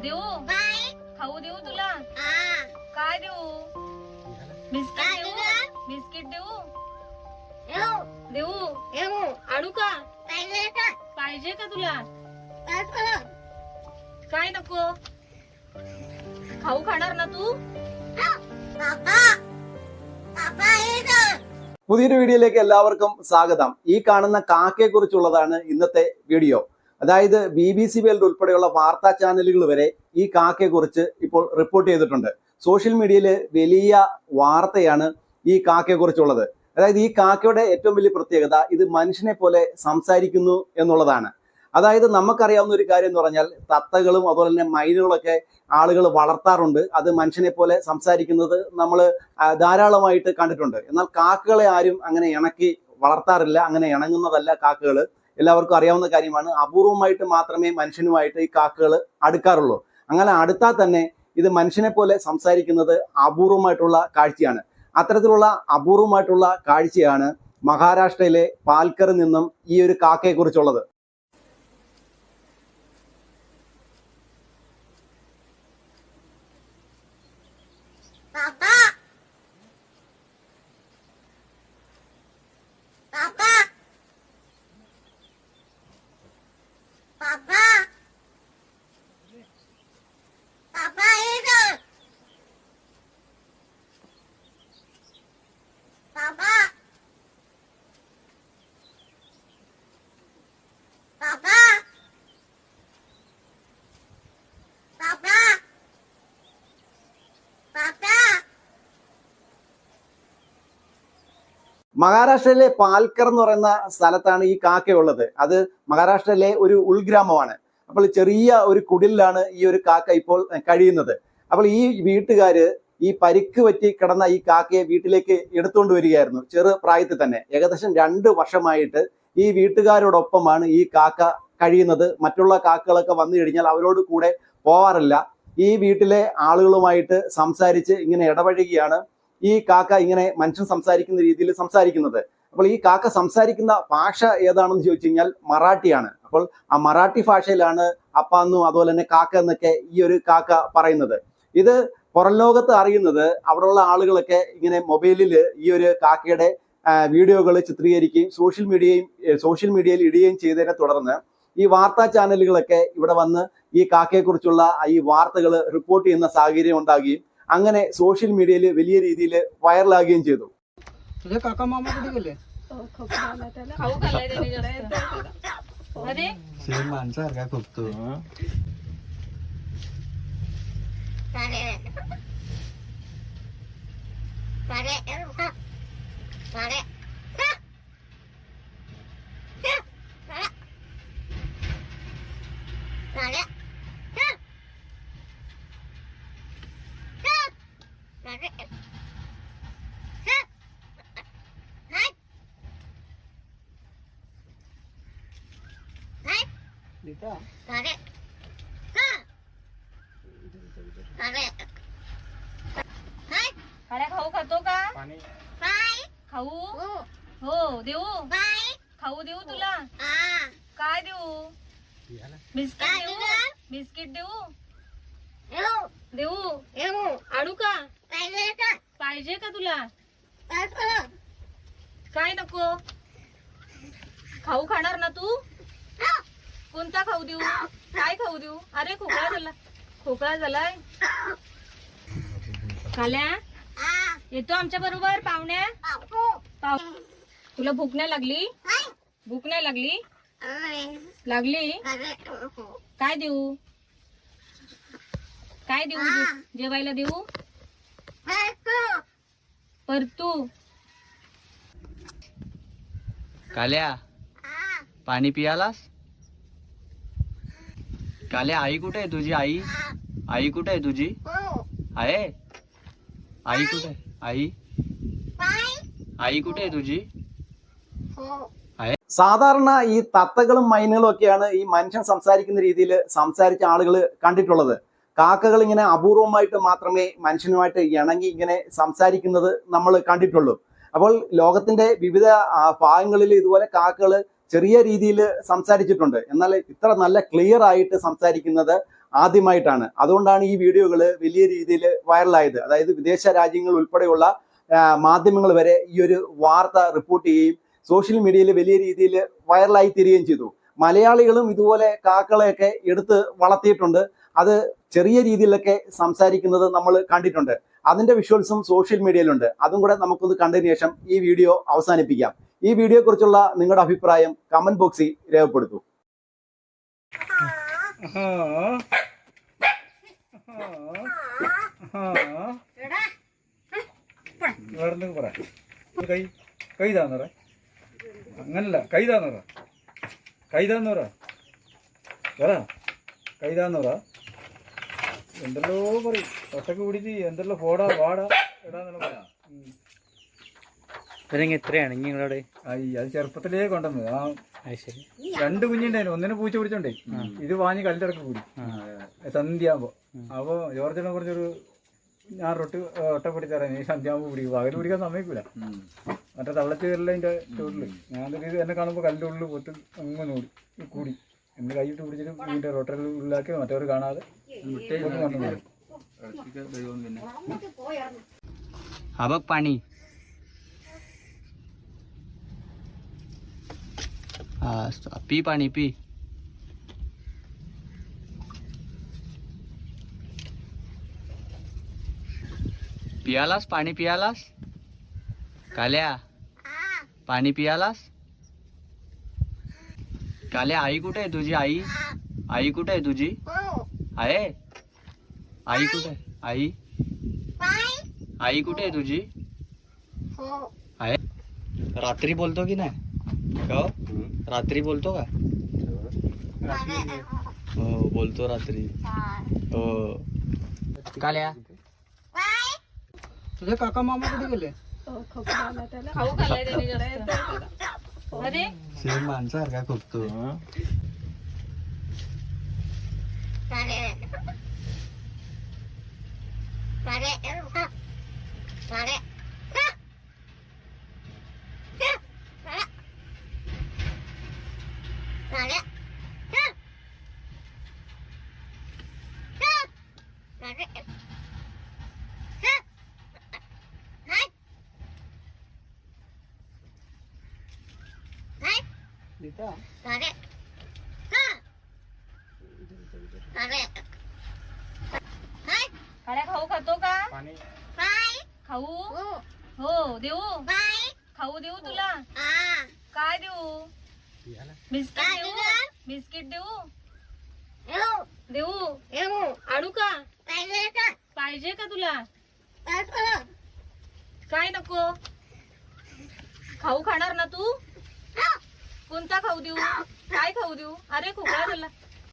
देऊ खाऊ देऊ तुला काय देऊ बिस्किट देऊ बिस्किट देऊ देऊ आणू का पाहिजे का तुला काय नको खाऊ खाणार ना तू പുതിയൊരു വീഡിയോയിലേക്ക് എല്ലാവർക്കും സ്വാഗതം. ഈ കാണുന്ന കാക്കയെ കുറിച്ചുള്ളതാണ് ഇന്നത്തെ വീഡിയോ. അതായത് BBC വേൾഡ് ഉൾപ്പെടെയുള്ള വാർത്താ ചാനലുകൾ വരെ ഈ കാക്കയെ കുറിച്ച് ഇപ്പോൾ റിപ്പോർട്ട് ചെയ്തിട്ടുണ്ട്. സോഷ്യൽ മീഡിയയിൽ വലിയ വാർത്തയാണ് ഈ കാക്കയെ കുറിച്ചുള്ളത്. അതായത് ഈ കാക്കയുടെ ഏറ്റവും വലിയ പ്രത്യേകത ഇത് മനുഷ്യനെ പോലെ സംസാരിക്കുന്നു എന്നുള്ളതാണ്. അതായത് നമുക്കറിയാവുന്ന ഒരു കാര്യം എന്ന് പറഞ്ഞാൽ തത്തകളും അതുപോലെ തന്നെ മൈനുകളൊക്കെ ആളുകൾ വളർത്താറുണ്ട്. അത് മനുഷ്യനെ പോലെ സംസാരിക്കുന്നത് നമ്മൾ ധാരാളമായിട്ട് കണ്ടിട്ടുണ്ട്. എന്നാൽ കാക്കകളെ ആരും അങ്ങനെ ഇണക്കി വളർത്താറില്ല, അങ്ങനെ ഇണങ്ങുന്നതല്ല കാക്കകൾ. എല്ലാവർക്കും അറിയാവുന്ന കാര്യമാണ്. അപൂർവമായിട്ട് മാത്രമേ മനുഷ്യനുമായിട്ട് ഈ കാക്കകൾ അടുക്കാറുള്ളൂ. അങ്ങനെ അടുത്താൽ തന്നെ ഇത് മനുഷ്യനെ പോലെ സംസാരിക്കുന്നത് അപൂർവമായിട്ടുള്ള കാഴ്ചയാണ്. അത്തരത്തിലുള്ള അപൂർവമായിട്ടുള്ള കാഴ്ചയാണ് മഹാരാഷ്ട്രയിലെ പാൽക്കറിൽ നിന്നും ഈ ഒരു കാക്കയെ കുറിച്ചുള്ളത്. മഹാരാഷ്ട്രയിലെ പാൽക്കർ എന്ന് പറയുന്ന സ്ഥലത്താണ് ഈ കാക്കയുള്ളത്. അത് മഹാരാഷ്ട്രയിലെ ഒരു ഉൾഗ്രാമമാണ്. അപ്പോൾ ചെറിയ ഒരു കുടിലാണ് ഈ ഒരു കാക്ക ഇപ്പോൾ കഴിയുന്നത്. അപ്പോൾ ഈ വീട്ടുകാര് ഈ പരിക്ക് പറ്റി കിടന്ന ഈ കാക്കയെ വീട്ടിലേക്ക് എടുത്തുകൊണ്ട് വരികയായിരുന്നു ചെറു പ്രായത്തിൽ തന്നെ. ഏകദേശം 2 വർഷമായിട്ട് ഈ വീട്ടുകാരോടൊപ്പമാണ് ഈ കാക്ക കഴിയുന്നത്. മറ്റുള്ള കാക്കകളൊക്കെ വന്നു കഴിഞ്ഞാൽ അവരോട് കൂടെ പോവാറില്ല. ഈ വീട്ടിലെ ആളുകളുമായിട്ട് സംസാരിച്ച് ഇങ്ങനെ ഇടപഴകിയാണ് ഈ കാക്ക ഇങ്ങനെ മനുഷ്യൻ സംസാരിക്കുന്ന രീതിയിൽ സംസാരിക്കുന്നത്. അപ്പോൾ ഈ കാക്ക സംസാരിക്കുന്ന ഭാഷ ഏതാണെന്ന് ചോദിച്ചു കഴിഞ്ഞാൽ മറാഠിയാണ്. അപ്പോൾ ആ മറാഠി ഭാഷയിലാണ് അപ്പാന്നും അതുപോലെ തന്നെ കാക്ക എന്നൊക്കെ ഈ ഒരു കാക്ക പറയുന്നത്. ഇത് പുറം ലോകത്ത് അറിയുന്നത് അവിടെയുള്ള ആളുകളൊക്കെ ഇങ്ങനെ മൊബൈലിൽ ഈ ഒരു കാക്കയുടെ വീഡിയോകൾ ചിത്രീകരിക്കുകയും സോഷ്യൽ മീഡിയയിൽ ഇടുകയും ചെയ്തതിനെ തുടർന്ന് ഈ വാർത്താ ചാനലുകളൊക്കെ ഇവിടെ വന്ന് ഈ കാക്കയെക്കുറിച്ചുള്ള ഈ വാർത്തകൾ റിപ്പോർട്ട് ചെയ്യുന്ന സാഹചര്യം ഉണ്ടാകുകയും അങ്ങനെ സോഷ്യൽ മീഡിയയിൽ വലിയ രീതിയിൽ വൈറലാകുകയും ചെയ്തു. काळ्या खाऊ खातो का खाऊ हो देऊ खाऊ देऊ तुला काय देऊ बिस्किट देऊ बिस्किट देऊ देऊ आणू का पाहिजे का तुला काय नको खाऊ खाणार ना तू कोणता खाऊ देऊ काय खाऊ देऊ अरे खोकळा झालाय काल्या येतो आमच्या बरोबर पाहुण्या तुला भूक नाही लागली लागली काय देऊ जेवायला देऊ परतू काल्या पाणी पियालास काल्या आई कुठे आहे तुझी आई कुठे आहे तुझी आहे आई कुठे आई कुठे आहे तुझी സാധാരണ ഈ തത്തകളും മൈനുകളും ഒക്കെയാണ് ഈ മനുഷ്യൻ സംസാരിക്കുന്ന രീതിയിൽ സംസാരിച്ച ആളുകൾ കണ്ടിട്ടുള്ളത്. കാക്കകൾ ഇങ്ങനെ അപൂർവമായിട്ട് മാത്രമേ മനുഷ്യനുമായിട്ട് ഇണങ്ങി ഇങ്ങനെ സംസാരിക്കുന്നത് നമ്മൾ കണ്ടിട്ടുള്ളൂ. അപ്പോൾ ലോകത്തിന്റെ വിവിധ ഭാഗങ്ങളിൽ ഇതുപോലെ കാക്കകൾ ചെറിയ രീതിയിൽ സംസാരിച്ചിട്ടുണ്ട്. എന്നാൽ ഇത്ര നല്ല ക്ലിയർ ആയിട്ട് സംസാരിക്കുന്നത് ആദ്യമായിട്ടാണ്. അതുകൊണ്ടാണ് ഈ വീഡിയോകൾ വലിയ രീതിയിൽ വൈറലായത്. അതായത് വിദേശ രാജ്യങ്ങൾ ഉൾപ്പെടെയുള്ള മാധ്യമങ്ങൾ വരെ ഈ ഒരു വാർത്ത റിപ്പോർട്ട് ചെയ്യുകയും സോഷ്യൽ മീഡിയയിൽ വലിയ രീതിയിൽ വൈറലായി തീരുകയും ചെയ്തു. മലയാളികളും ഇതുപോലെ കാക്കകളെയൊക്കെ എടുത്ത് വളർത്തിയിട്ടുണ്ട്. അത് ചെറിയ രീതിയിലൊക്കെ സംസാരിക്കുന്നത് നമ്മൾ കണ്ടിട്ടുണ്ട്. അതിന്റെ വിഷ്വൽസും സോഷ്യൽ മീഡിയയിലുണ്ട്. അതും കൂടെ നമുക്കൊന്ന് കണ്ടതിന് ശേഷം ഈ വീഡിയോ അവസാനിപ്പിക്കാം. ഈ വീഡിയോയെ കുറിച്ചുള്ള നിങ്ങളുടെ അഭിപ്രായം കമന്റ് ബോക്സിൽ രേഖപ്പെടുത്തൂ. അങ്ങനല്ല കൈതാന്ന് പറ എന്തെല്ലോ പറയും ഒട്ടൊക്കെ പിടിച്ച് എന്തെല്ലോ പോടാ വാടാ എടാന്നുള്ള പറയാ. എത്രയാണ് നിങ്ങളോട്? അത് ചെറുപ്പത്തിലേ കൊണ്ടുവന്നത്. ആ 2 കുഞ്ഞുണ്ടായിരുന്നു. ഒന്നിനെ പൂച്ച പിടിച്ചോണ്ടേ ഇത് വാങ്ങി കല്ലിറക്കി കൂടി സന്ധ്യയാകുമ്പോ. അപ്പൊ ജോർജിനെ കുറച്ചൊരു ഞാൻ ഒട്ടപ്പെട്ടി തരാൻ ഈ സന്ധ്യയാകുമ്പോ പിടിക്കും. പകല് പിടിക്കാൻ സമ്മതിക്കൂല. മറ്റേ തള്ളച്ചേരില്ല അതിന്റെ ചോട്ടില്. ഞാനൊരു എന്നെ കാണുമ്പോ കല്ലിന്റെ ഉള്ളിൽ പൊത്ത് അങ്ങനെ കൂടി എന്നെ കൈയിട്ട് പിടിച്ചിട്ട് ഇതിന്റെ റൊട്ടറിൽ ഉള്ളിലാക്കി മറ്റവർ കാണാതെ हबक पाणी. पी पाणी पी. पियालास पाणी पियालास? काल्या पाणी पियालास? काल्या आई कुठे आहे तुझी? आई कुठे आहे तुझी? आहे आई कुठे? आई कुठे आहे तुझी? आहे. रात्री बोलतो की नाही? का रात्री बोलतो का? हो बोलतो रात्री. हो. काल्या तुझे काका मामा कुठे गेले? खाऊ खाल्लाय त्याने जास्त. अरे सेम माणसासारखा खोकतो. काळ्या खाऊ खातो का? खाऊ हो देऊ. खाऊ देऊ तुला? काय देऊ? बिस्किट देऊ? बिस्किट देऊ? आणू का? पाहिजे का तुला? काय नको? खाऊ खाणार ना तू? कोणता खाऊ देऊ? काय खाऊ देऊ? अरे खोकला झाला.